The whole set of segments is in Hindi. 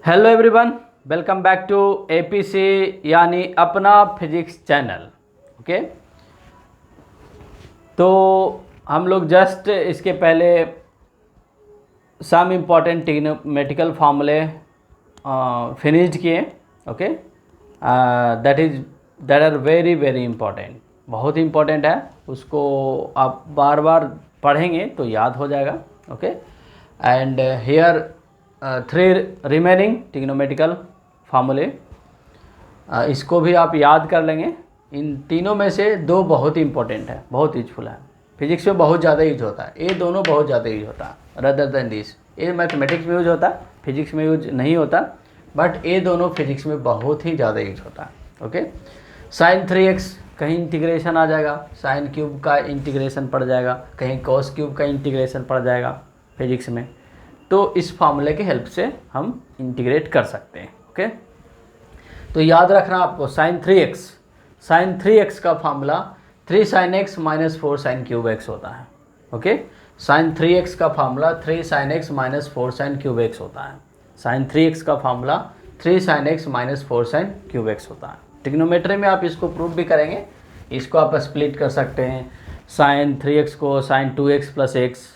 Hello everyone, welcome back to APC यानी अपना फिजिक्स चैनल। ओके, तो हम लोग जस्ट इसके पहले सम इम्पॉर्टेंट ट्रिग्नोमेट्रिकल फार्मूले फिनिश्ड किए। Okay, that are very very important, बहुत इम्पॉर्टेंट है। उसको आप बार बार पढ़ेंगे तो याद हो जाएगा। Okay, and here 3 remaining trigonometrical फार्मूले, इसको भी आप याद कर लेंगे। इन तीनों में से 2 बहुत ही इंपॉर्टेंट है, बहुत यूजफुल है। फिजिक्स में बहुत ज़्यादा यूज होता है, ये दोनों बहुत ज़्यादा यूज होता है रदर देन दिस। ये मैथमेटिक्स में यूज होता है, फिजिक्स में यूज नहीं होता, बट ये दोनों फिजिक्स में बहुत ही ज़्यादा यूज होता है। ओके, sin 3x कहीं इंटीग्रेशन आ जाएगा, sin क्यूब का इंटीग्रेशन पड़ जाएगा, कहीं cos क्यूब का इंटीग्रेशन पड़ जाएगा फिजिक्स में। तो इस फार्मूले की हेल्प से हम इंटीग्रेट कर सकते हैं। ओके, तो याद रखना आपको sin 3x का formula 3 sin x minus 4 sin cube x होता है। ओके, sin 3x का formula 3 sin x minus 4 sin cube x होता है। sin 3x का formula 3 sin x minus 4 sin cube x होता है। ट्रिग्नोमेट्री में आप इसको प्रूव भी करेंगे, इसको आप स्प्लिट कर सकते हैं। sin 3x को sin 2x plus x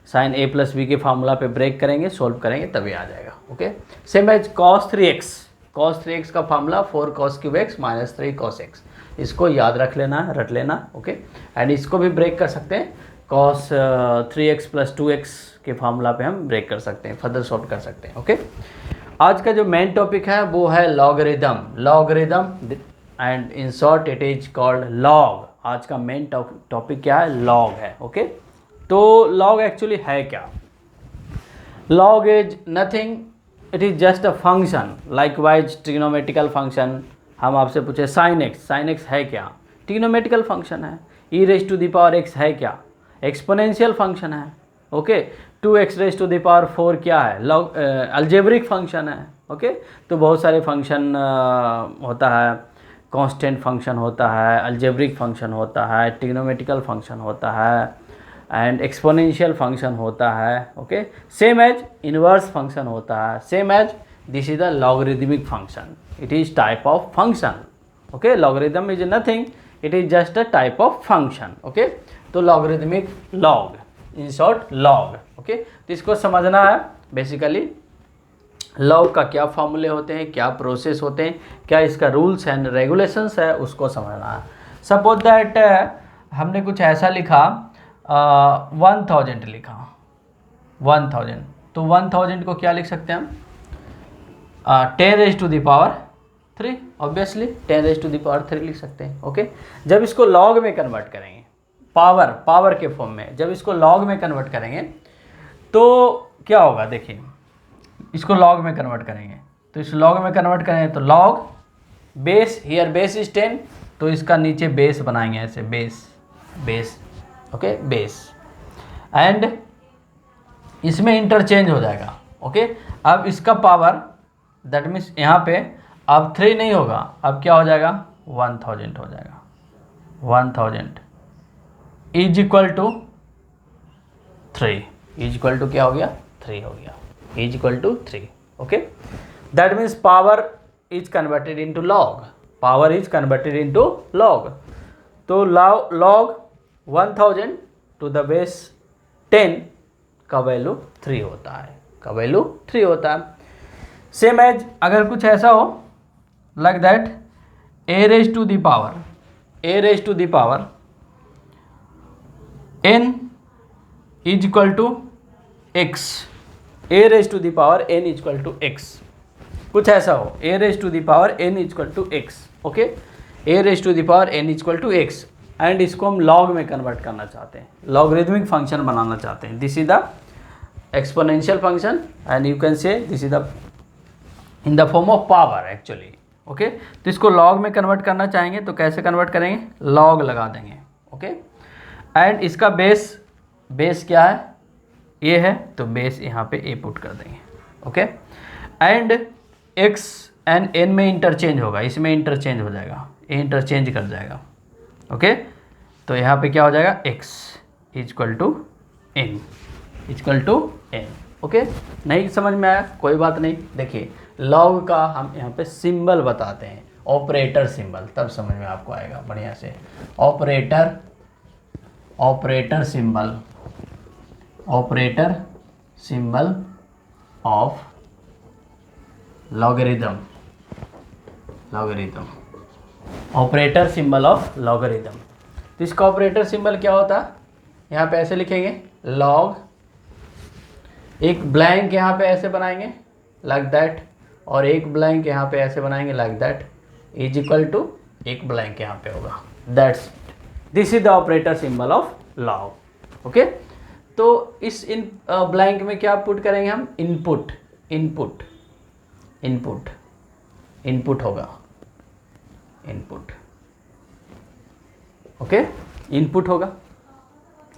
sin a plus b के फार्मूला पे ब्रेक करेंगे, सोल्व करेंगे, तभी आ जाएगा। Okay, same as cos 3x का formula 4 cos cube x minus 3 cos x, इसको याद रख लेना, रट लेना। ओके, एंड इसको भी ब्रेक कर सकते हैं, cos 3x प्लस 2x के फार्मूला पे हम ब्रेक कर सकते हैं, फर्दर सॉल्व कर सकते हैं। ओके, आज का जो मेन टॉपिक है वो है logarithm and in short it is called log. आज का मेन टॉपिक क्या है? लॉग है। ओके, तो लॉग एक्चुअली है क्या? Log is nothing, it is just a function. Likewise trigonometrical function, हम आपसे पूछे साइन एक्स है क्या? ट्रिग्नोमेट्रिकल फंक्शन है। E raise to the power x है क्या? एक्सपोनेंशियल फंक्शन है। Okay, 2x raise to the power 4 क्या है? लॉग अलजेब्रिक फंक्शन है। ओके, तो बहुत सारे फंक्शन होता है, कांस्टेंट फंक्शन होता है, अलजेब्रिक फंक्शन होता है, ट्रिग्नोमेट्रिकल फंक्शन होता है, एंड एक्सपोनेंशियल फंक्शन होता है। Okay, same as inverse function होता है, same as this is the logarithmic function, it is type of function. Okay, logarithm is nothing, it is just a type of function. Okay, तो logarithmic, log in short log. Okay, तो इसको समझना है बेसिकली लॉग का क्या फॉर्मूले होते हैं, क्या प्रोसेस होते हैं, क्या इसका रूल्स एंड रेगुलेशंस है, उसको समझना है। सपोज दैट हमने कुछ ऐसा लिखा 1000 लिखा, 1000, तो 1000 को क्या लिख सकते हैं हम? 10 raise to the power 3, obviously 10 raise to the power 3 लिख सकते हैं। ओके, जब इसको लॉग में कन्वर्ट करेंगे, पावर के फॉर्म में जब इसको लॉग में कन्वर्ट करेंगे तो क्या होगा? देखिए, इसको लॉग में कन्वर्ट करेंगे तो इस लॉग में कन्वर्ट करेंगे तो log base, here base is 10, तो इसका नीचे बेस बनाएंगे ऐसे, बेस। ओके, बेस, एंड इसमें इंटरचेंज हो जाएगा। ओके, अब इसका पावर, दैट मीन्स यहाँ पे अब 3 नहीं होगा, अब क्या हो जाएगा? 1000 हो जाएगा। 1000 is equal to 3, is equal to क्या हो गया? 3 हो गया, is equal to 3। Okay, that means power is converted into log, power is converted into log. तो लॉग 1000 टू द बेस 10 का वैल्यू 3 होता है, का वैल्यू 3 होता है। सेम एज अगर कुछ ऐसा हो like that a raise to the power n is equal to x, a raise to the power n is equal to x, कुछ ऐसा हो a raise to the power n is equal to x। Okay, a raise to the power n is equal to x, and इसको हम लॉग में कन्वर्ट करना चाहते हैं, लॉगरिदमिक फंक्शन बनाना चाहते हैं। This is the exponential function and you can say this is the in the form of power actually. Okay, तो इसको लॉग में कन्वर्ट करना चाहेंगे तो कैसे कन्वर्ट करेंगे? लॉग लगा देंगे। ओके, एंड इसका बेस क्या है? ये है, तो बेस यहाँ पे ए पुट कर देंगे। Okay, and x and n में इंटरचेंज होगा, इसमें इंटरचेंज हो जाएगा, ये इंटरचेंज कर जाएगा। ओके, तो यहाँ पे क्या हो जाएगा? x is equal to n, is equal to n। Okay, नहीं समझ में आया? कोई बात नहीं। देखिए, लॉग का हम यहाँ पे सिंबल बताते हैं, ऑपरेटर सिंबल, तब समझ में आपको आएगा बढ़िया से। Operator symbol, operator symbol of logarithm, operator symbol of logarithm. तो इसका ऑपरेटर सिंबल क्या होता है, यहाँ पे ऐसे लिखेंगे लॉग, एक ब्लैंक यहाँ पे ऐसे बनाएंगे लाइक दैट, और एक ब्लैंक यहाँ पे ऐसे बनाएंगे like that, is equal to एक ब्लैंक यहाँ पे होगा, that's this is the operator symbol of log. Okay, तो इस इन ब्लैंक में क्या पुट करेंगे हम, इनपुट, इनपुट, इनपुट, इनपुट होगा, इनपुट। ओके, इनपुट होगा,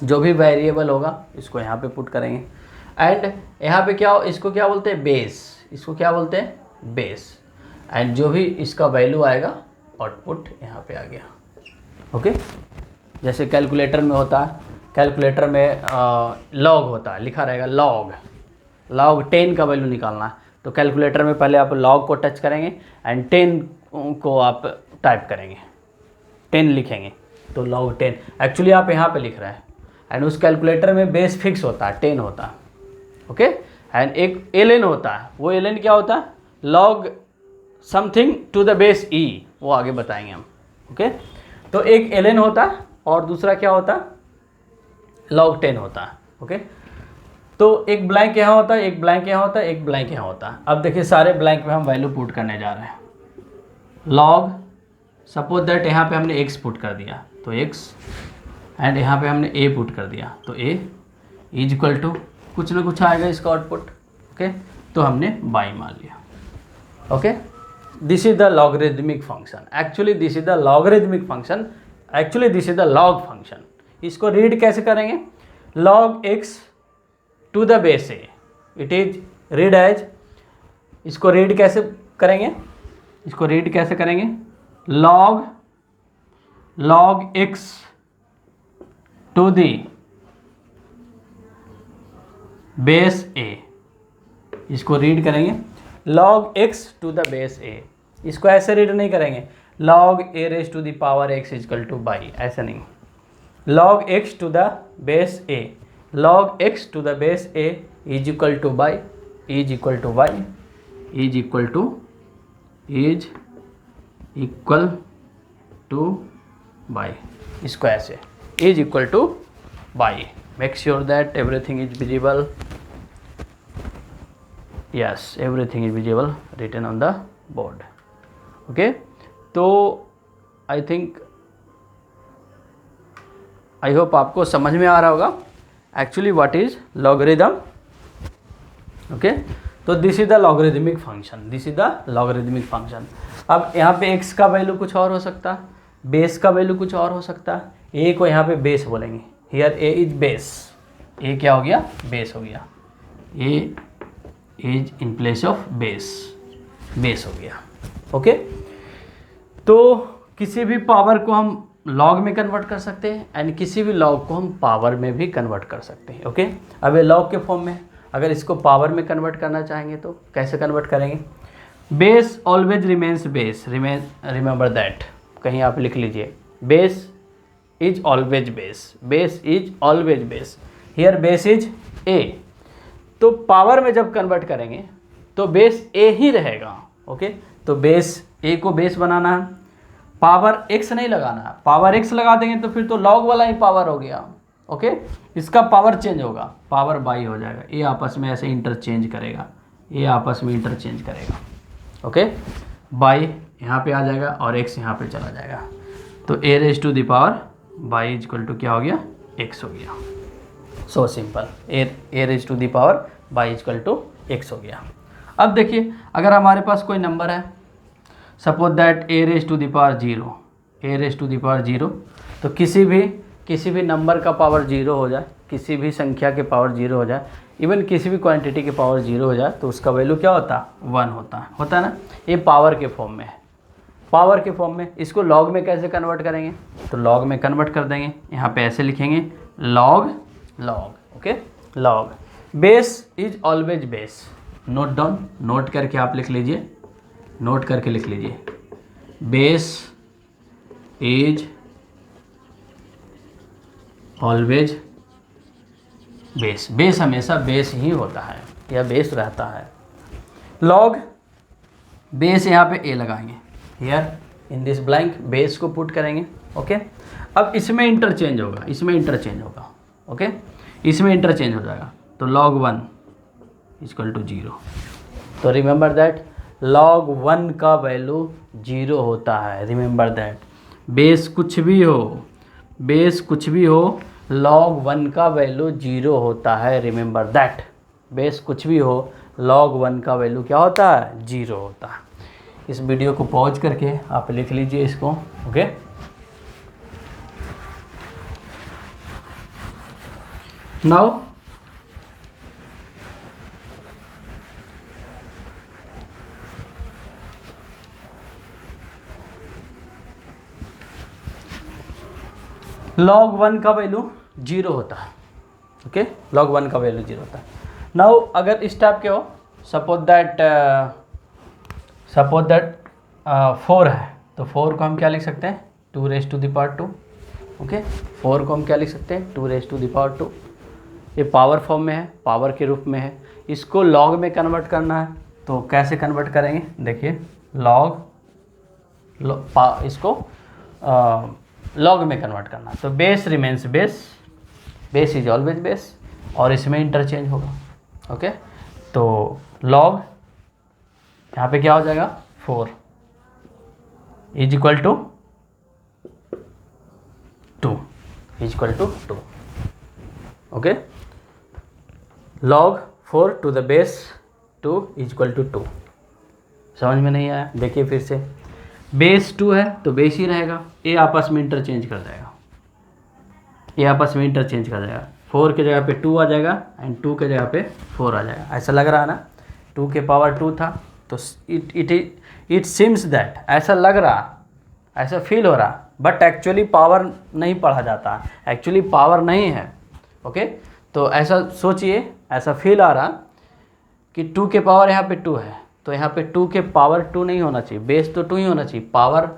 जो भी वेरिएबल होगा इसको यहाँ पे पुट करेंगे। एंड यहाँ पे क्या, इसको क्या बोलते हैं, बेस, इसको क्या बोलते हैं, बेस। एंड जो भी इसका वैल्यू आएगा आउटपुट यहाँ पे आ गया। ओके, जैसे कैलकुलेटर में होता है, कैलकुलेटर में लॉग होता है, लिखा रहेगा लॉग, लॉग 10 का वैल्यू निकालना है, तो कैलकुलेटर में पहले आप लॉग को टच करेंगे एंड 10 को आप टाइप करेंगे, 10 लिखेंगे तो लॉग 10, एक्चुअली आप यहाँ पे लिख रहे हैं। एंड उस कैलकुलेटर में बेस फिक्स होता है, 10 होता है। ओके, एंड एक एल होता है, वो एल क्या होता है, log something to the base e, वो आगे बताएंगे हम। ओके, तो एक एल होता है और दूसरा क्या होता है, लॉग 10 होता है। ओके, तो एक ब्लैंक यहाँ होता है, एक ब्लैंक यहाँ होता है, एक ब्लैंक यहाँ होता है। अब देखिए सारे ब्लैंक में हम वैल्यू पुट करने जा रहे हैं। लॉग, सपोज दैट यहाँ पे हमने x पुट कर दिया तो x, एंड यहाँ पे हमने a पुट कर दिया तो a, इज इक्वल टू कुछ ना कुछ आएगा इसका आउटपुट। ओके, तो हमने y मान लिया। Okay, this is the logarithmic function, actually this is the logarithmic function, actually this is the log function. इसको रीड कैसे करेंगे, log x to the base a, it is read as, इसको रीड कैसे करेंगे, इसको रीड कैसे करेंगे, log x to the base a, इसको रीड करेंगे log x to the base a। इसको ऐसे रीड नहीं करेंगे log a raise to the power x is equal to y, ऐसा नहीं, log x to the base a, log x to the base a is equal to y, is equal to y, is equal to, is equal to y, इसको ऐसे is equal to y. Make sure that everything is visible, yes everything is visible written on the board. Okay, तो आई थिंक, आई होप आपको समझ में आ रहा होगा actually what is logarithm. Okay, तो this is the logarithmic function, this is the logarithmic function. अब यहाँ पे x का वैल्यू कुछ और हो सकता है, बेस का वैल्यू कुछ और हो सकता है। a को यहाँ पे बेस बोलेंगे, here a is base, a क्या हो गया, बेस हो गया, a is in place of base, base हो गया। ओके, तो किसी भी पावर को हम लॉग में कन्वर्ट कर सकते हैं एंड किसी भी लॉग को हम पावर में भी कन्वर्ट कर सकते हैं। ओके, अब ये लॉग के फॉर्म में, अगर इसको पावर में कन्वर्ट करना चाहेंगे तो कैसे कन्वर्ट करेंगे, base always remains base, remember that, कहीं आप लिख लीजिए, base is always base, base is always base, here base is a। तो पावर में जब कन्वर्ट करेंगे तो बेस a ही रहेगा। ओके, तो बेस a को बेस बनाना है, पावर x नहीं लगाना है, पावर x लगा देंगे तो फिर तो लॉग वाला ही पावर हो गया। ओके, इसका पावर चेंज होगा, पावर बाई हो जाएगा, ये आपस में ऐसे इंटरचेंज करेगा, ये आपस में इंटरचेंज करेगा। ओके, बाई यहाँ पे आ जाएगा और x यहाँ पे चला जाएगा, तो a raise to the power y is equal to क्या हो गया, x हो गया। So simple, a raise to the power y is equal to x हो गया। अब देखिए, अगर हमारे पास कोई नंबर है, suppose that a raise to the power 0, a raise to the power 0, तो किसी भी नंबर का पावर 0 हो जाए, किसी भी संख्या के पावर 0 हो जाए, इवन किसी भी क्वांटिटी के पावर 0 हो जाए, तो उसका वैल्यू क्या होता है, 1 होता है ना। ये पावर के फॉर्म में है, पावर के फॉर्म में। इसको लॉग में कैसे कन्वर्ट करेंगे, तो लॉग में कन्वर्ट कर देंगे, यहाँ पे ऐसे लिखेंगे log, okay, log, base is always base, note down, note करके आप लिख लीजिए, नोट करके लिख लीजिए, base is always base, base हमेशा बेस ही होता है या बेस रहता है। लॉग बेस यहाँ पे ए लगाएंगे, here in this blank base को पुट करेंगे। ओके, अब इसमें इंटरचेंज होगा, इसमें इंटरचेंज होगा। ओके, इसमें इंटरचेंज हो जाएगा, तो log 1 इक्वल टू 0। तो रिमेंबर दैट log 1 का वैल्यू 0 होता है। रिमेंबर दैट बेस कुछ भी हो, बेस कुछ भी हो, log 1 का वैल्यू 0 होता है। रिमेंबर दैट बेस कुछ भी हो, log 1 का वैल्यू क्या होता है? 0 होता है। इस वीडियो को पॉज करके आप लिख लीजिए इसको। ओके, नाउ log 1 का वैल्यू 0 होता है। ओके, log 1 का वैल्यू 0 होता है। नाउ अगर इस टाइप के हो, सपोज दैट 4 है, तो 4 को हम क्या लिख सकते हैं? 2 raise to the power 2। Okay, 4 को हम क्या लिख सकते हैं? 2 रेज़ टू द पावर 2। ये पावर फॉर्म में है, पावर के रूप में है। इसको लॉग में कन्वर्ट करना है, तो कैसे कन्वर्ट करेंगे? देखिए, इसको लॉग में कन्वर्ट करना, तो base remains base, base is always base, और इसमें इंटरचेंज होगा। ओके, तो लॉग यहाँ पे क्या हो जाएगा? 4 is equal to 2, is equal to 2। Okay, log 4 to the base 2 is equal to 2। समझ में नहीं आया? देखिए फिर से, बेस 2 है तो बेस ही रहेगा, ये आपस में इंटरचेंज कर जाएगा, ये आपस में इंटरचेंज कर जाएगा। 4 के जगह पे 2 आ जाएगा एंड 2 के जगह पे 4 आ जाएगा। ऐसा लग रहा है ना? 2 के पावर 2 था, तो इट सीम्स दैट, ऐसा लग रहा, ऐसा फील हो रहा, बट एक्चुअली पावर नहीं पढ़ा जाता, एक्चुअली पावर नहीं है। ओके, तो ऐसा सोचिए, ऐसा फील आ रहा कि 2 के पावर यहाँ पे 2 है, तो यहाँ पे 2 के पावर 2 नहीं होना चाहिए, बेस तो 2 ही होना चाहिए, पावर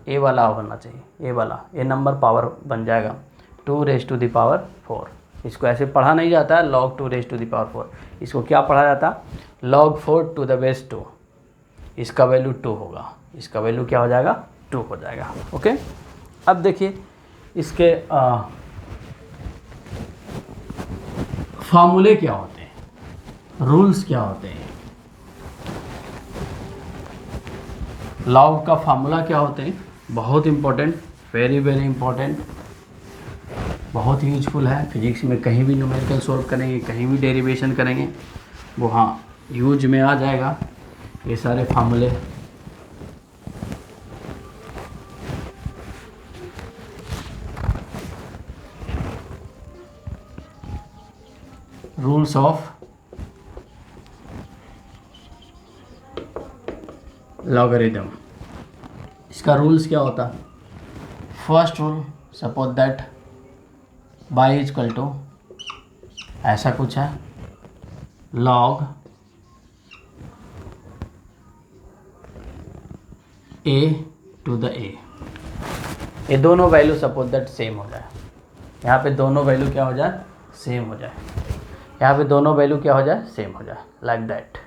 ए वाला होना चाहिए, ए वाला, ए नंबर पावर बन जाएगा 2 रेज़ टू द पावर 4। इसको ऐसे पढ़ा नहीं जाता है log 2 raise to the power 4, इसको क्या पढ़ा जाता? log 4 to the base 2। इसका वैल्यू 2 होगा, इसका वैल्यू क्या हो जाएगा? 2 हो जाएगा। ओके, अब देखिए इसके फार्मूले क्या होते हैं, रूल्स क्या होते हैं, लॉग का फार्मूला क्या होते हैं? बहुत इंपॉर्टेंट, वेरी वेरी इंपॉर्टेंट, बहुत यूजफुल है। फिजिक्स में कहीं भी न्यूमेरिकल सॉल्व करेंगे, कहीं भी डेरिवेशन करेंगे, वो हाँ यूज में आ जाएगा ये सारे फार्मूले। रूल्स ऑफ लॉगरिथम, इसका रूल्स क्या होता? First rule, suppose that y is equal to, ऐसा कुछ है, log a to the a, ये दोनों वैल्यू सपोज दैट सेम हो जाए, यहाँ पे दोनों वैल्यू क्या हो जाए? सेम हो जाए, यहाँ पे दोनों वैल्यू क्या हो जाए? सेम हो जाए, लाइक दैट।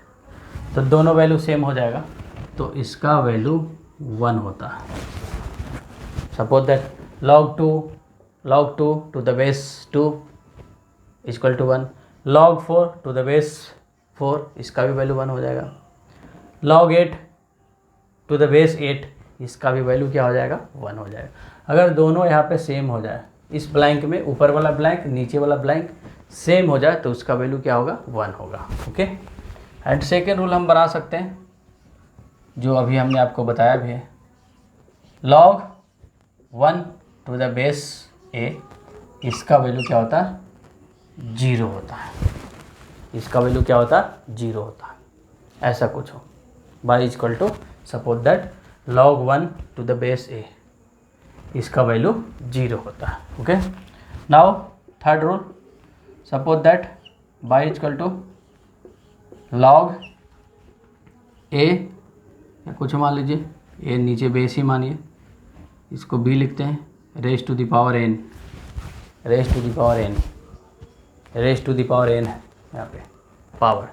तो दोनों वैल्यू सेम हो जाएगा, तो इसका वैल्यू 1 होता है। Suppose that log 2 to the base 2 equal to 1, log 4 to the base 4, इसका भी वैल्यू 1 हो जाएगा, log 8 टू द बेस 8, इसका भी वैल्यू क्या हो जाएगा? 1 हो जाएगा। अगर दोनों यहाँ पे सेम हो जाए, इस ब्लैंक में ऊपर वाला ब्लैंक, नीचे वाला ब्लैंक सेम हो जाए, तो उसका वैल्यू क्या होगा? 1 होगा। ओके, एंड सेकेंड रूल हम बना सकते हैं, जो अभी हमने आपको बताया भी है, log 1 to the base a, इसका वैल्यू क्या होता है? 0 होता है, इसका वैल्यू क्या होता है? 0 होता है। ऐसा कुछ हो, y equal to suppose that log 1 to the base a, इसका वैल्यू 0 होता है। Okay, now third rule, suppose that y equal to log a या कुछ मान लीजिए, ए नीचे बेस ही मानिए, इसको बी लिखते हैं, raise to the power n, raise to the power n, raise to the power n है यहाँ पे पावर।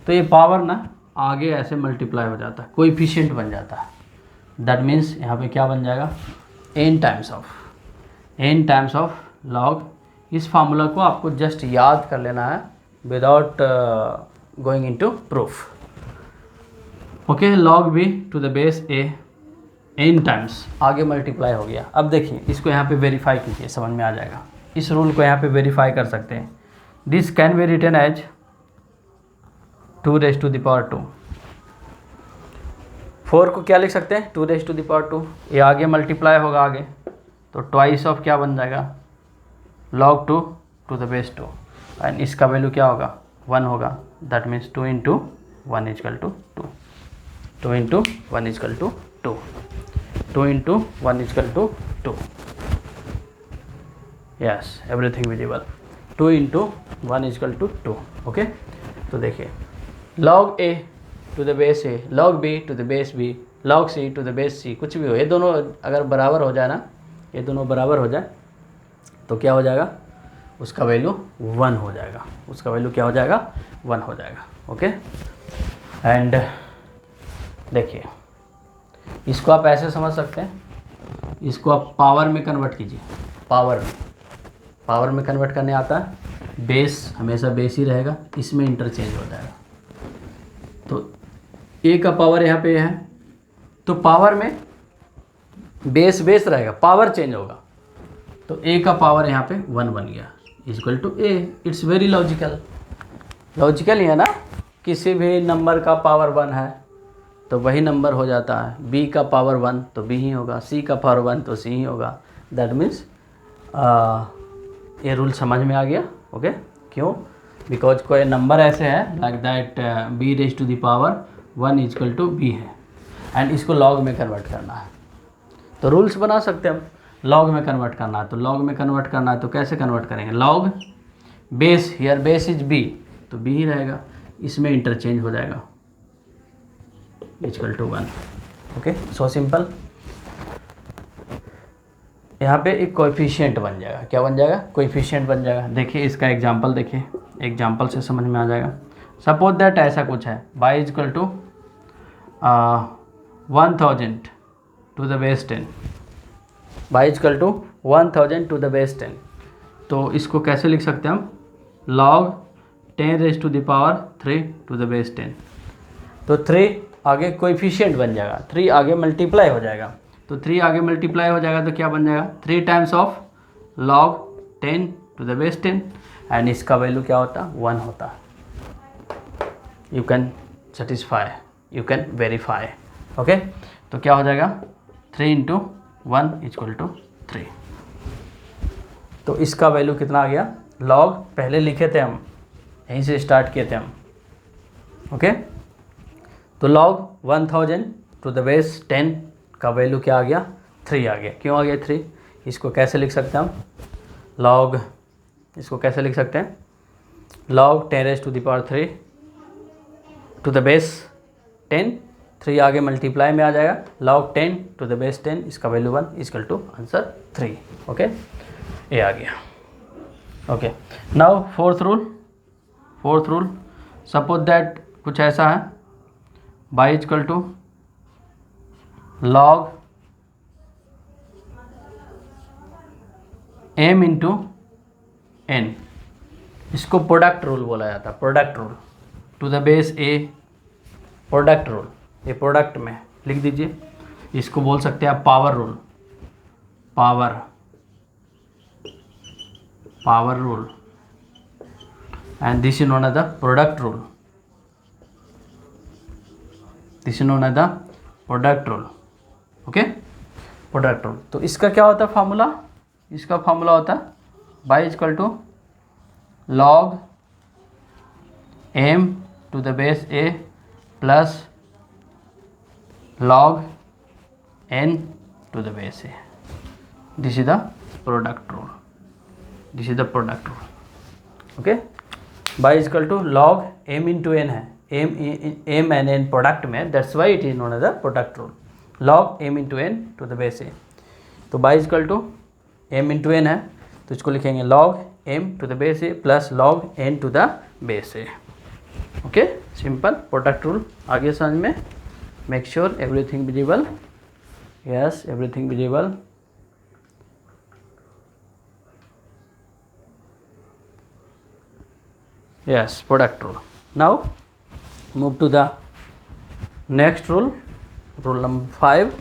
तो ये पावर ना आगे ऐसे मल्टीप्लाई हो जाता है, कोएफिशिएंट बन जाता है। दैट मीन्स यहाँ पे क्या बन जाएगा, n टाइम्स ऑफ लॉग। इस फार्मूला को आपको जस्ट याद कर लेना है without going into proof. Okay, log b to the base a n times आगे मल्टीप्लाई हो गया। अब देखिए इसको यहाँ पे वेरीफाई कीजिए, समझ में आ जाएगा। इस रूल को यहाँ पे वेरीफाई कर सकते हैं। This can be written as 2 raise to the power 2। 4 को क्या लिख सकते हैं, 2 रेज टू द पावर 2। ये आगे मल्टीप्लाई होगा आगे, तो ट्वाइस ऑफ क्या बन जाएगा, log 2 to the base 2, and इसका वैल्यू क्या होगा, 1 होगा। That means 2 into 1 is equal to 2, 2 into 1 is equal to 2, 2 into 1 is equal to 2। Yes, everything visible. 2 into 1 is equal to 2। Okay, तो देखिए log a to the base a, log b to the base b, log c to the base c, कुछ भी हो, ये दोनों अगर बराबर हो जाए ना, ये दोनों बराबर हो जाए तो क्या हो जाएगा, उसका वैल्यू 1 हो जाएगा, उसका वैल्यू क्या हो जाएगा, 1 हो जाएगा। ओके, एंड देखिए इसको आप ऐसे समझ सकते हैं, इसको आप पावर में कन्वर्ट कीजिए। पावर में कन्वर्ट करने आता है, बेस हमेशा बेस ही रहेगा, इसमें इंटरचेंज हो जाएगा। तो ए का पावर यहाँ पे है, तो पावर में बेस रहेगा, पावर चेंज होगा, तो ए का पावर यहाँ पे 1 बन गया equal to a. It's very logical ही है ना, किसी भी नंबर का पावर 1 है तो वही नंबर हो जाता है, बी का पावर 1 तो बी ही होगा, सी का पावर 1 तो सी ही होगा। दैट मीन्स ये रूल समझ में आ गया। ओके, क्यों, बिकॉज कोई नंबर ऐसे है like that b raise to the power 1 is equal to b है, एंड इसको लॉग में कन्वर्ट करना है, तो रूल्स बना सकते हैं हम। लॉग में कन्वर्ट करना है, तो लॉग में कन्वर्ट करना है तो कैसे कन्वर्ट करेंगे, log base, here base is b, तो बी ही रहेगा, इसमें इंटरचेंज हो जाएगा is equal to 1। Okay, so simple. यहाँ पे एक कोएफिशिएंट बन जाएगा, क्या बन जाएगा, कोएफिशिएंट बन जाएगा। देखिए इसका एग्जांपल देखिए, एग्जांपल से समझ में आ जाएगा। सपोज दैट ऐसा कुछ है, y is equal to 1000 to the base 10, y is equal to 1000 to the base 10। तो इसको कैसे लिख सकते हैं हम, log 10 raise to the power 3 to the base 10। तो 3 आगे कोएफिशिएंट बन जाएगा, 3 आगे मल्टीप्लाई हो जाएगा, तो 3 आगे मल्टीप्लाई हो जाएगा तो क्या बन जाएगा, 3 times of log 10 to the base 10, and इसका वैल्यू क्या होता है, 1 होता है। You can satisfy, you can verify. Okay, तो क्या हो जाएगा, 3 इंटू 1 इजक्वल टू 3। तो इसका वैल्यू कितना आ गया, log पहले लिखे थे हम, यहीं से स्टार्ट किए थे हम। ओके, तो log 1000 टू द बेस 10 का वैल्यू क्या आ गया, 3 आ गया। क्यों आ गया 3, इसको कैसे लिख सकते हैं हम, log, इसको कैसे लिख सकते हैं, log 10 raise to the power 3 to the base 10, 3 आगे मल्टीप्लाई में आ जाएगा, log 10 टू द बेस 10, इसका value 1 is equal to answer 3। Okay, ये आ गया। Okay, now fourth rule, suppose that कुछ ऐसा है, y is equal to log m into n, इसको प्रोडक्ट रूल बोला जाता है, product rule to the base a, product rule, ये प्रोडक्ट में लिख दीजिए। इसको बोल सकते हैं आप power rule, power rule, and this is known as the product rule, this is known as the product rule. Okay, product rule. तो इसका क्या होता है फार्मूला, इसका फार्मूला होता है y equal to log m to the base a plus log n to the base a। This is the product rule, this is the product rule. Okay, y equal to log m into n है, m and n प्रोडक्ट में, that's why it is known as the product rule. log m into n to the base a. तो y is equal to m into n है, तो इसको लिखेंगे log m to the base a plus log n to the base a. Okay, simple product rule. आगे समझ में. Make sure everything visible. Yes, everything visible. Yes, product rule. Now move to the next rule, rule number 5.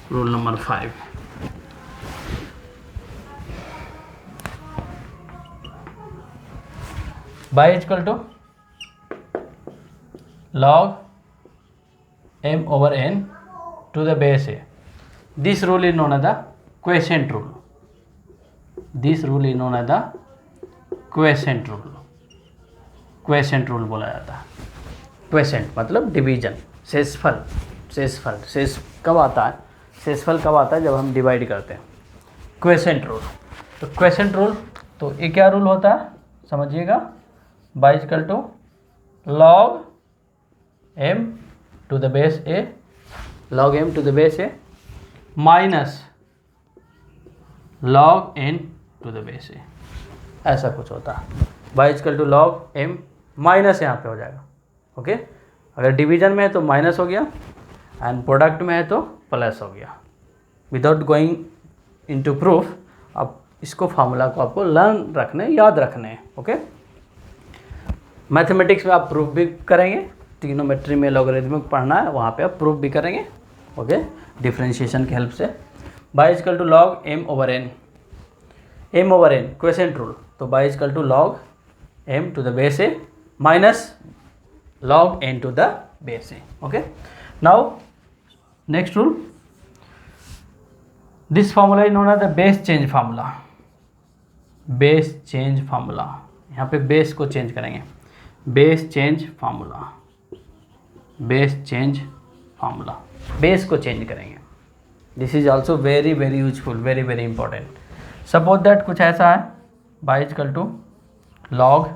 Rule number 5. Y is equal to log m over n to the base a. This rule is known as the quiescent rule. This rule is known as the quiescent rule. Quiescent rule बोला जाता है. Quiescent मतलब डिवीजन, शेषफल. शेषफल, शेष कब आता है? शेषफल कब आता है? जब हम डिवाइड करते हैं. Quiescent rule. तो quiescent rule, तो ये क्या रूल होता है समझिएगा. y equal to log m to the base a, log m to the base a minus log n to the base a. ऐसा कुछ होता है. y is equal to log m minus यहाँ पे हो जाएगा. ओके, अगर डिवीजन में है तो माइनस हो गया एंड प्रोडक्ट में है तो प्लस हो गया. विदाउट गोइंग इनटू प्रूफ, अब इसको फार्मूला को आपको लर्न रखने, याद रखने हैं. ओके, मैथमेटिक्स में आप प्रूफ भी करेंगे. ट्रिग्नोमेट्री में लॉगरिथमिक पढ़ना है, वहाँ पे आप प्रूफ भी करेंगे. ओके, डिफरेंशिएशन की हेल्प से. y is equal to log m over n. m over n quotient rule. तो y is equal to log m to the base a minus log n to the base a. Okay, now next rule. This formula is known as the base change formula. Base change formula. यहाँ पे बेस को चेंज करेंगे. Base change formula. Base change formula. Base को चेंज करेंगे. This is also very very useful, very very important. Suppose that कुछ ऐसा है, y is equal to log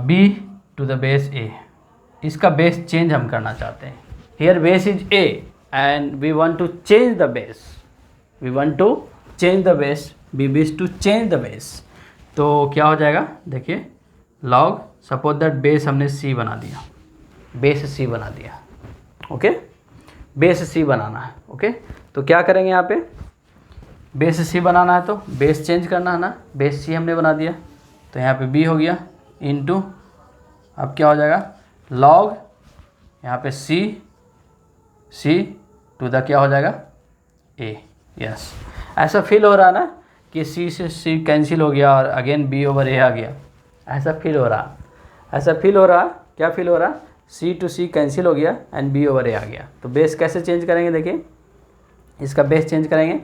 b to the base a. इसका बेस चेंज हम करना चाहते हैं. Here base is a and we want to change the base. We want to change the base. we wish to change the base. तो क्या हो जाएगा देखिए, log सपोज दैट बेस हमने c बना दिया. बेस c बना दिया. ओके, बेस c बनाना है. ओके, तो क्या करेंगे यहाँ पे, बेस c बनाना है तो बेस चेंज करना है ना. बेस c हमने बना दिया तो यहाँ पे b हो गया इनटू, अब क्या हो जाएगा log यहाँ पे c टू द क्या हो जाएगा a. यस, ऐसा फील हो रहा है ना कि c से c कैंसिल हो गया और अगेन b ओवर a आ गया. ऐसा फील हो रहा, ऐसा फील हो रहा. क्या फील हो रहा, c टू c कैंसिल हो गया एंड b ओवर a आ गया. तो बेस कैसे चेंज करेंगे देखिए, इसका बेस चेंज करेंगे.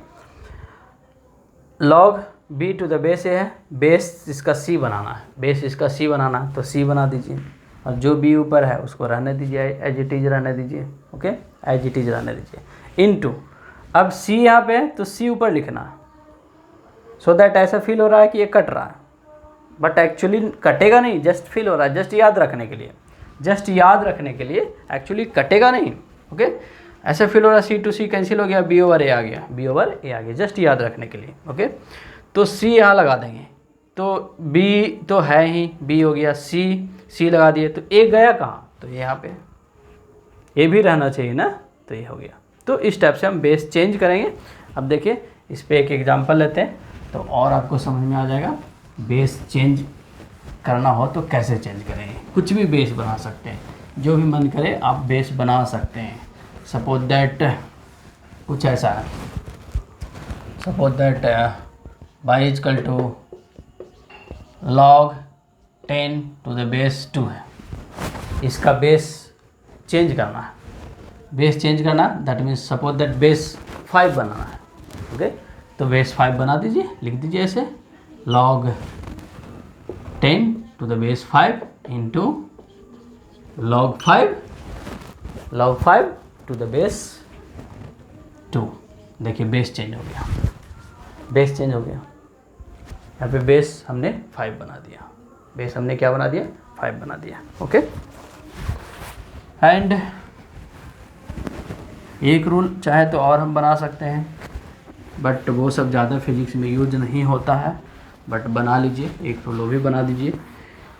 log b to the base a है, बेस इसका c बनाना है. बेस इसका c बनाना है तो c बना दीजिए और जो b ऊपर है उसको रहने दीजिए, एज इट इज रहने दीजिए. ओके, एज इट इज रहने दीजिए इनटू, अब c यहाँ पे है तो c ऊपर लिखना है. सो दैट ऐसा फील हो रहा है कि ये कट रहा है, बट एक्चुअली कटेगा नहीं. जस्ट फील हो रहा है, जस्ट याद रखने के लिए. जस्ट याद रखने के लिए, एक्चुअली कटेगा नहीं. ओके, ऐसा फील हो रहा है c टू c कैंसिल हो गया, b ओवर a आ गया, b ओवर a आ गया. जस्ट याद रखने के लिए. ओके, तो c यहाँ लगा देंगे तो b तो है ही, b हो गया, c लगा दिए तो a गया कहाँ, तो यहाँ पे ये भी रहना चाहिए ना, तो ये हो गया. तो इस टाइप से हम बेस चेंज करेंगे. अब देखिए इस पर एक एग्जांपल लेते हैं तो और आपको समझ में आ जाएगा. बेस चेंज करना हो तो कैसे चेंज करेंगे. कुछ भी बेस बना सकते हैं, जो भी मन करे आप बेस बना सकते हैं. सपोज दैट कुछ ऐसा है, suppose that y is equal to log 10 to the base 2 है. इसका बेस चेंज करना है. बेस चेंज करना that means suppose that base 5 बनाना है. ओके, तो बेस 5 बना दीजिए, लिख दीजिए ऐसे log 10 to the base 5 into log 5 to the base 2. देखिए बेस चेंज हो गया, बेस चेंज हो गया। यहाँ पे बेस हमने 5 बना दिया, बेस हमने क्या बना दिया, 5 बना दिया। ओके, एंड एक रूल चाहे तो और हम बना सकते हैं, बट वो सब ज़्यादा फिजिक्स में यूज नहीं होता है, बट बना लीजिए, एक रूल वो भी बना दीजिए।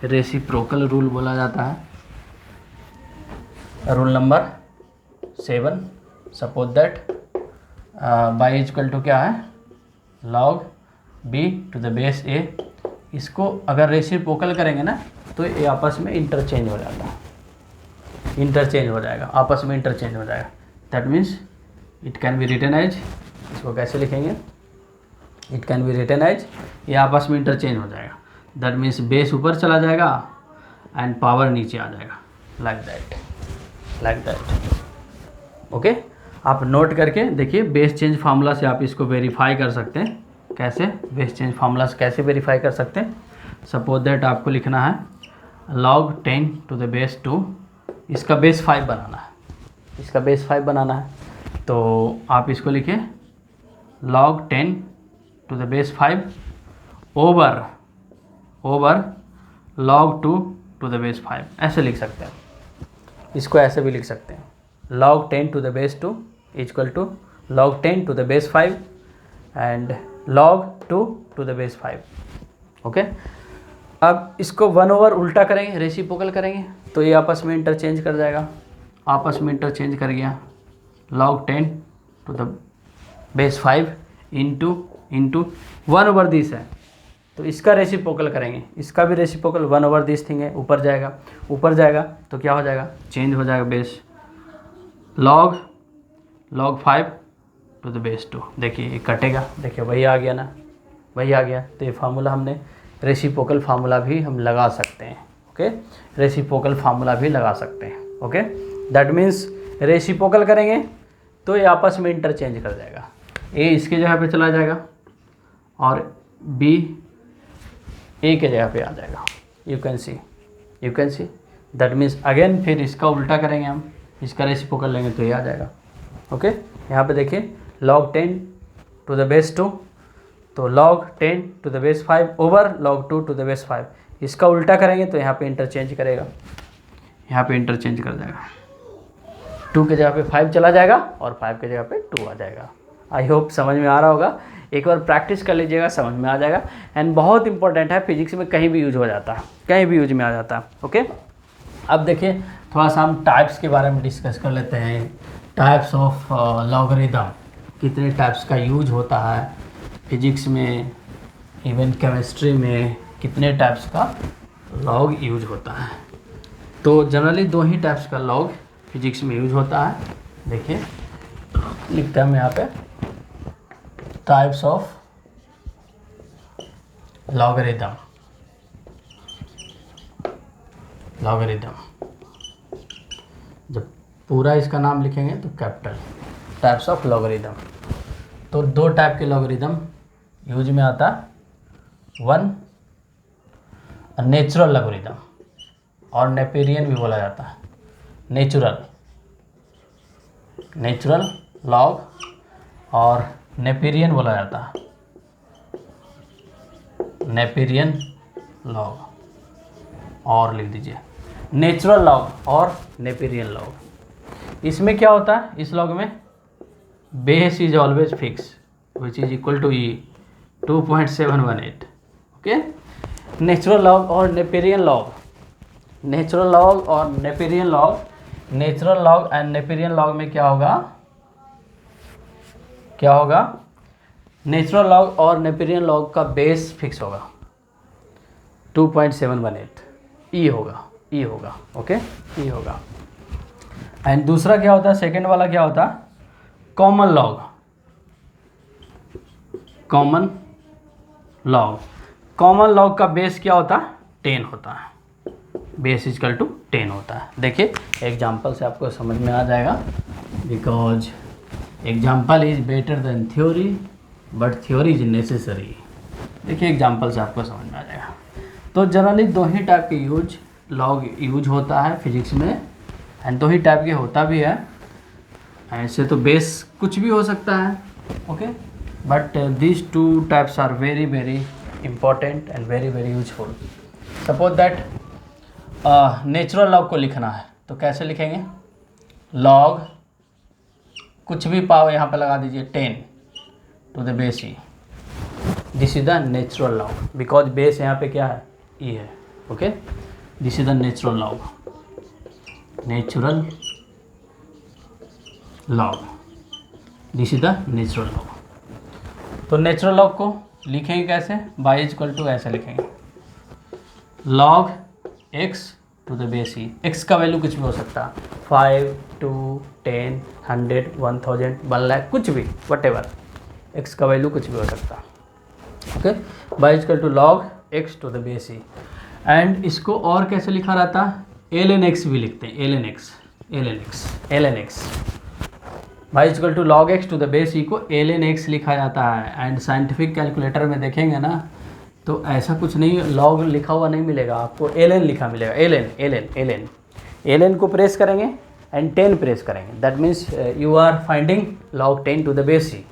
रेसिप्रोकल रूल बोला जाता है। Rule number 7, suppose that y equal to क्या है, log b to the base a. इसको अगर रेसिप्रोकल करेंगे ना तो ये आपस में इंटरचेंज हो जाता है, इंटरचेंज हो जाएगा, आपस में इंटरचेंज हो जाएगा। That means it can be written as, इसको कैसे लिखेंगे, it can be written as, ये आपस में इंटरचेंज हो जाएगा। दैट मीन्स बेस ऊपर चला जाएगा एंड पावर नीचे आ जाएगा, like that, like that. Okay, आप नोट करके देखिए, बेस चेंज फार्मूला से आप इसको वेरीफाई कर सकते हैं। कैसे बेस चेंज फार्मूला से कैसे वेरीफाई कर सकते हैं, सपोज दैट आपको लिखना है log 10 टू द बेस 2, इसका बेस 5 बनाना है, इसका बेस 5 बनाना है, तो आप इसको लिखिए log 10 to the base 5 over log 2 to the base 5, ऐसे लिख सकते हैं। इसको ऐसे भी लिख सकते हैं, log 10 to the base 2 equal to log 10 to the base 5 and log 2 to the base 5। Okay, अब इसको 1 ओवर उल्टा करेंगे, रेसिप्रोकल करेंगे तो ये आपस में इंटरचेंज कर जाएगा, आपस में इंटरचेंज कर गया। log 10 to the base 5 into 1 over this है, तो इसका रेसिप्रोकल करेंगे, इसका भी रेसिप्रोकल 1 ओवर दिस थिंग है, ऊपर जाएगा, ऊपर जाएगा तो क्या हो जाएगा, चेंज हो जाएगा base, log 5 to the base 2। देखिए ये कटेगा, देखिए वही आ गया ना, वही आ गया। तो ये फार्मूला हमने रेसिप्रोकल फार्मूला भी हम लगा सकते हैं। ओके, रेसिप्रोकल फार्मूला भी लगा सकते हैं। ओके, दैट मीन्स रेसिप्रोकल करेंगे तो ये आपस में इंटरचेंज कर जाएगा, ए इसके जगह पे चला जाएगा और बी ए के जगह पे आ जाएगा। You can see that means again फिर इसका उल्टा करेंगे हम, इसका रेसिप्रोकल लेंगे तो ये आ जाएगा। ओके, यहाँ पे देखिए log 10 टू द बेस 2, तो log 10 to the base 5 over log 2 to the base 5, इसका उल्टा करेंगे तो यहाँ पे इंटरचेंज करेगा, यहाँ पे इंटरचेंज कर जाएगा, 2 के जगह पे 5 चला जाएगा और 5 के जगह पे 2 आ जाएगा। आई होप समझ में आ रहा होगा, एक बार प्रैक्टिस कर लीजिएगा, समझ में आ जाएगा। एंड बहुत इंपॉर्टेंट है, फिजिक्स में कहीं भी यूज हो जाता है, कहीं भी यूज में आ जाता है। ओके, अब देखिए थोड़ा सा हम टाइप्स के बारे में डिस्कस कर लेते हैं। टाइप्स ऑफ लॉगरिथम, कितने टाइप्स का यूज होता है फिजिक्स में, इवन केमिस्ट्री में कितने टाइप्स का लॉग यूज होता है। तो जनरली 2 ही टाइप्स का लॉग फिजिक्स में यूज होता है। देखिए लिखते हैं हम यहाँ पे, टाइप्स ऑफ लॉगरिथम, जब पूरा इसका नाम लिखेंगे तो कैपिटल, टाइप्स ऑफ लॉगरिथम। तो 2 टाइप के लॉगरिथम यूज में आता, 1 नेचुरल लॉगरिथम और नेपेरियन भी बोला जाता है। नेचुरल लॉग और नेपेरियन बोला जाता है, नेपेरियन लॉग, और लिख दीजिए नेचुरल लॉग और नेपेरियन लॉग। इसमें क्या होता है, इस लॉग में base is always fix which is equal to e 2.718। ओके, नेचुरल लॉग और नेपेरियन लॉग, नेचुरल लॉग और Naperian log, natural log and Naperian log में क्या होगा, नेचुरल लॉग और नेपेरियन लॉग का बेस फिक्स होगा 2.718, ई होगा। ओके, ई होगा। एंड दूसरा क्या होता है, सेकेंड वाला क्या होता है, कॉमन लॉग का बेस क्या होता है, 10 होता है, बेस इक्वल टू 10 होता है। देखिए एग्जाम्पल से आपको समझ में आ जाएगा, because example is better than theory but theory is necessary. देखिए एग्जाम्पल से आपको समझ में आ जाएगा। तो जनरली 2 ही टाइप के लॉग यूज होता है फिजिक्स में, एंड 2 ही टाइप के होता भी है। ऐसे तो बेस कुछ भी हो सकता है, okay, but these two types are very very important and very very useful. Suppose that natural log को लिखना है तो कैसे लिखेंगे, लॉग कुछ भी पावर यहाँ पे लगा दीजिए 10 to the base e, this is the natural log, because base यहाँ पे क्या है, ई है, okay, this is the natural log, natural log, this is the natural log. तो नेचुरल लॉग को लिखेंगे कैसे, बाई इक्वल टू ऐसे लिखेंगे, log x to the base e, x का वैल्यू कुछ भी हो सकता है, 5, 2, 10, 100, 1000, 1 लाख, कुछ भी, वट एवर, एक्स का वैल्यू कुछ भी हो सकता है, okay, y equal to log x to the base e. And इसको और कैसे लिखा रहता है, एल एन एक्स भी लिखते हैं, l n x, l n x, l n x, y equal to log x to the base e को एल एन एक्स लिखा जाता है। एंड साइंटिफिक कैलकुलेटर में देखेंगे ना तो ऐसा कुछ नहीं, लॉग लिखा हुआ नहीं मिलेगा आपको, एल एन लिखा मिलेगा, l n, l n, l n, l n को प्रेस करेंगे एंड 10 प्रेस करेंगे, that means you are finding log 10 to the base e.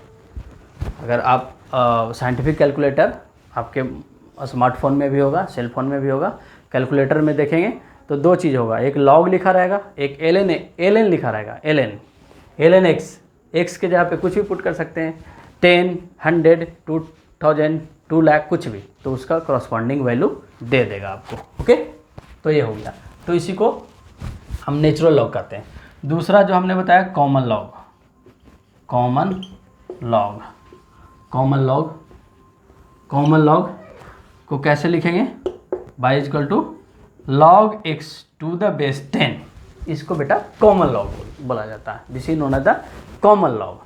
अगर आप साइंटिफिक कैलकुलेटर आपके स्मार्टफोन में भी होगा, सेल फोन में भी होगा, कैलकुलेटर में देखेंगे तो दो चीज़ होगा, एक लॉग लिखा रहेगा, एक एल एन लिखा रहेगा, एल एन एक्स, एक्स के जगह पे कुछ भी पुट कर सकते हैं, 10, 100, 2000, 2 लाख, कुछ भी, तो उसका करस्पॉन्डिंग वैल्यू दे देगा आपको, ओके। तो ये हो गया, तो इसी को हम नेचुरल लॉग कहते हैं। दूसरा जो हमने बताया common log, common log, common log, common log को कैसे लिखेंगे, y equal to log x to the base 10, इसको बेटा कॉमन लॉग बोला जाता है, this is known as the common log,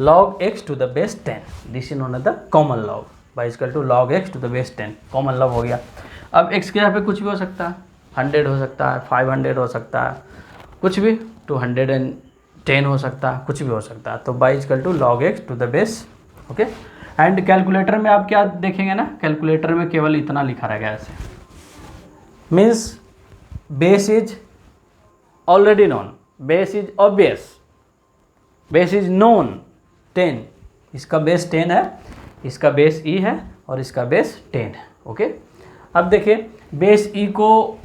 log x to the base 10, this is known as the common log, y equal to log x to the base 10, common log हो गया। अब एक्स के यहाँ पे कुछ भी हो सकता है, 100 हो सकता है, 500 हो सकता है, कुछ भी, 210 हो सकता है, कुछ भी हो सकता है, तो y equal to log x to the base, okay. And calculator में आप क्या देखेंगे ना, कैलकुलेटर में केवल इतना लिखा रहेगा ऐसे, means base is already known, base is obvious, base is known 10, इसका बेस 10 है, इसका बेस ई है और इसका बेस 10 है, ओके। अब देखिए बेस ई को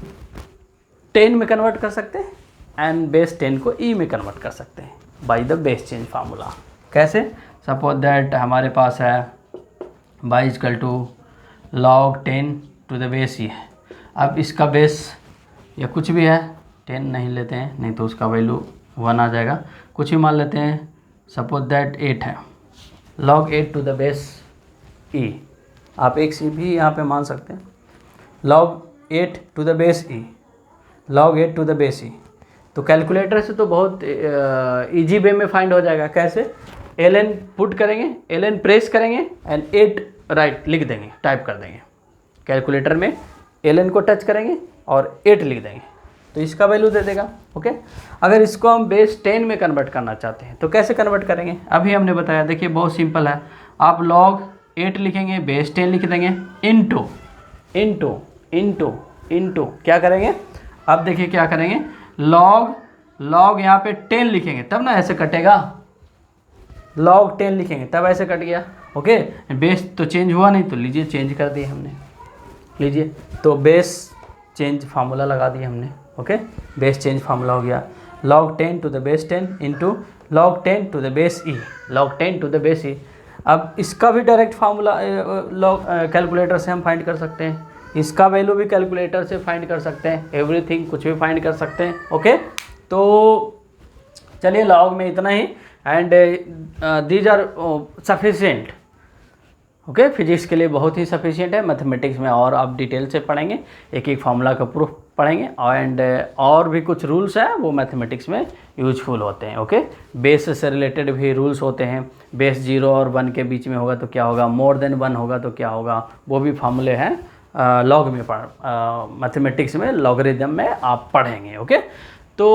10 में कन्वर्ट कर सकते हैं एंड बेस 10 को ई में कन्वर्ट कर सकते हैं by the base change formula. कैसे, सपोज दैट हमारे पास है y equal to log 10 to the base e है, अब इसका बेस या कुछ भी है, 10 नहीं लेते हैं, नहीं तो उसका वैल्यू 1 आ जाएगा, कुछ भी मान लेते हैं, सपोज दैट 8 है, log 8 to the base e, आप एक सी भी यहाँ पे मान सकते हैं, log 8 to the base e, log 8 to the base e, तो कैलकुलेटर से तो बहुत इजी वे में फाइंड हो जाएगा। कैसे, एल एन पुट करेंगे, एल एन प्रेस करेंगे एंड 8 राइट लिख देंगे, टाइप कर देंगे, कैलकुलेटर में एल एन को टच करेंगे और 8 लिख देंगे, तो इसका वैल्यू दे देगा, ओके। अगर इसको हम बेस 10 में कन्वर्ट करना चाहते हैं तो कैसे कन्वर्ट करेंगे, अभी हमने बताया, देखिए बहुत सिंपल है, आप लॉग 8 लिखेंगे, बेस 10 लिख देंगे, इनटू इनटू इनटू इनटू क्या करेंगे, अब देखिए क्या करेंगे, लॉग यहाँ पे 10 लिखेंगे तब ना ऐसे कटेगा, लॉग 10 लिखेंगे तब ऐसे कट गया, ओके। बेस तो चेंज हुआ नहीं, तो लीजिए चेंज कर दिए हमने, लीजिए, तो बेस चेंज फार्मूला लगा दिए हमने, ओके, बेस चेंज फार्मूला हो गया, log 10 to the base 10 into log 10 to the base e, log 10 to the base e. अब इसका भी डायरेक्ट फार्मूला लॉग कैलकुलेटर से हम फाइंड कर सकते हैं, इसका वैल्यू भी कैलकुलेटर से फाइंड कर सकते हैं, एवरीथिंग कुछ भी फाइंड कर सकते हैं, ओके। तो चलिए लॉग में इतना ही, and these are sufficient, okay, physics के लिए बहुत ही सफिशिएंट है, मैथमेटिक्स में और आप डिटेल से पढ़ेंगे, एक एक फार्मूला का प्रूफ पढ़ेंगे, एंड और भी कुछ रूल्स हैं वो मैथमेटिक्स में यूजफुल होते हैं, ओके। बेस से रिलेटेड भी रूल्स होते हैं, बेस 0 और 1 के बीच में होगा तो क्या होगा, मोर देन 1 होगा तो क्या होगा, वो भी फार्मूले हैं लॉग में मैथमेटिक्स में लॉगरिदम में आप पढ़ेंगे, ओके। तो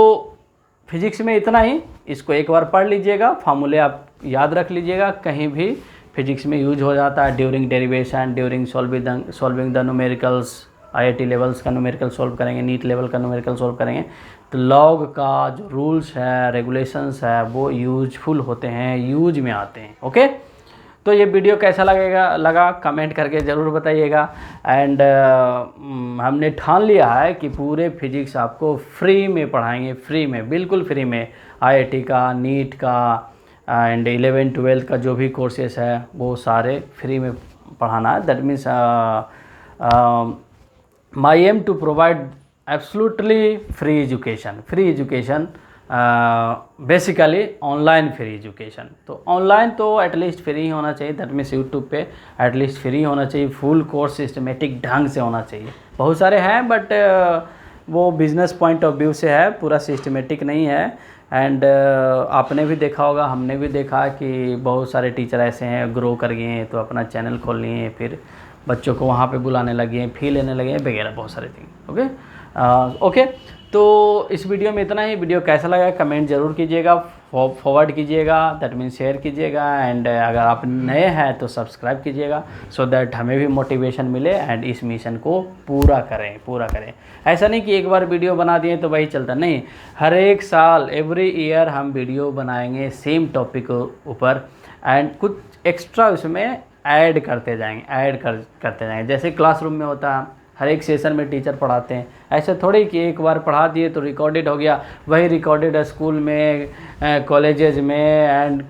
फिजिक्स में इतना ही, इसको एक बार पढ़ लीजिएगा, फार्मूले आप याद रख लीजिएगा, कहीं भी फिजिक्स में यूज हो जाता है, during derivation, during solving the numericals, IIT levels का न्यूमेरिकल सॉल्व करेंगे, नीट लेवल का न्यूमेरिकल सॉल्व करेंगे, तो लॉग का जो रूल्स है, रेगुलेशंस है, वो यूजफुल होते हैं, यूज में आते हैं। ओके, तो ये वीडियो कैसा लगा कमेंट करके ज़रूर बताइएगा। एंड हमने ठान लिया है कि पूरे फिजिक्स आपको फ्री में पढ़ाएंगे, फ्री में, बिल्कुल फ्री में। IIT का, नीट का एंड 11-12 का जो भी कोर्सेस है वो सारे फ्री में पढ़ाना है। That means my aim to provide absolutely free education, basically online free education. तो ऑनलाइन तो एटलीस्ट फ्री ही होना चाहिए, दैट मीन्स यूट्यूब पे एटलीस्ट फ्री होना चाहिए, फुल कोर्स सिस्टमेटिक ढंग से होना चाहिए। बहुत सारे हैं बट वो बिजनेस पॉइंट ऑफ व्यू से है, पूरा सिस्टमेटिक नहीं है। एंड आपने भी देखा होगा, हमने भी देखा कि बहुत सारे टीचर ऐसे हैं ग्रो कर गए हैं तो अपना चैनल खोल लिए हैं, फिर बच्चों को वहाँ पे बुलाने लगे हैं, फ़ी लेने लगे हैं वगैरह, बहुत सारे थिंग। ओके, तो इस वीडियो में इतना ही। वीडियो कैसा लगा कमेंट ज़रूर कीजिएगा, फॉरवर्ड कीजिएगा, दैट मीन्स शेयर कीजिएगा। एंड अगर आप नए हैं तो सब्सक्राइब कीजिएगा, सो दैट हमें भी मोटिवेशन मिले एंड इस मिशन को पूरा करें। ऐसा नहीं कि एक बार वीडियो बना दिए तो वही चलता, नहीं, हर एक साल एवरी ईयर हम वीडियो बनाएंगे सेम टॉपिक ऊपर एंड कुछ एक्स्ट्रा उसमें ऐड करते जाएंगे, जैसे क्लासरूम में होता है, हर एक सेशन में टीचर पढ़ाते हैं। ऐसे थोड़ी कि एक बार पढ़ा दिए तो रिकॉर्डेड हो गया, वही रिकॉर्डेड स्कूल में, कॉलेजेस में एंड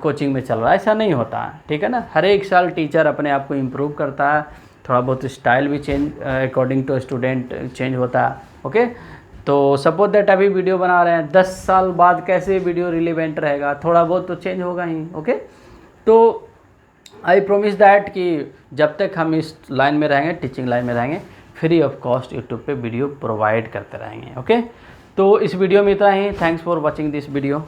कोचिंग में चल रहा है, ऐसा नहीं होता है, ठीक है ना। हर एक साल टीचर अपने आप को इम्प्रूव करता है, थोड़ा बहुत स्टाइल भी change according to student change होता है। ओके, तो सपोज दैट अभी वीडियो बना रहे हैं, 10 साल बाद कैसे वीडियो रिलेवेंट रहेगा, थोड़ा बहुत तो चेंज होगा ही। ओके, तो आई प्रोमिस दैट कि जब तक हम इस लाइन में रहेंगे, टीचिंग लाइन में रहेंगे, फ्री ऑफ कॉस्ट यूट्यूब पे वीडियो प्रोवाइड करते रहेंगे। ओके, तो इस वीडियो में इतना ही। Thanks for watching this video.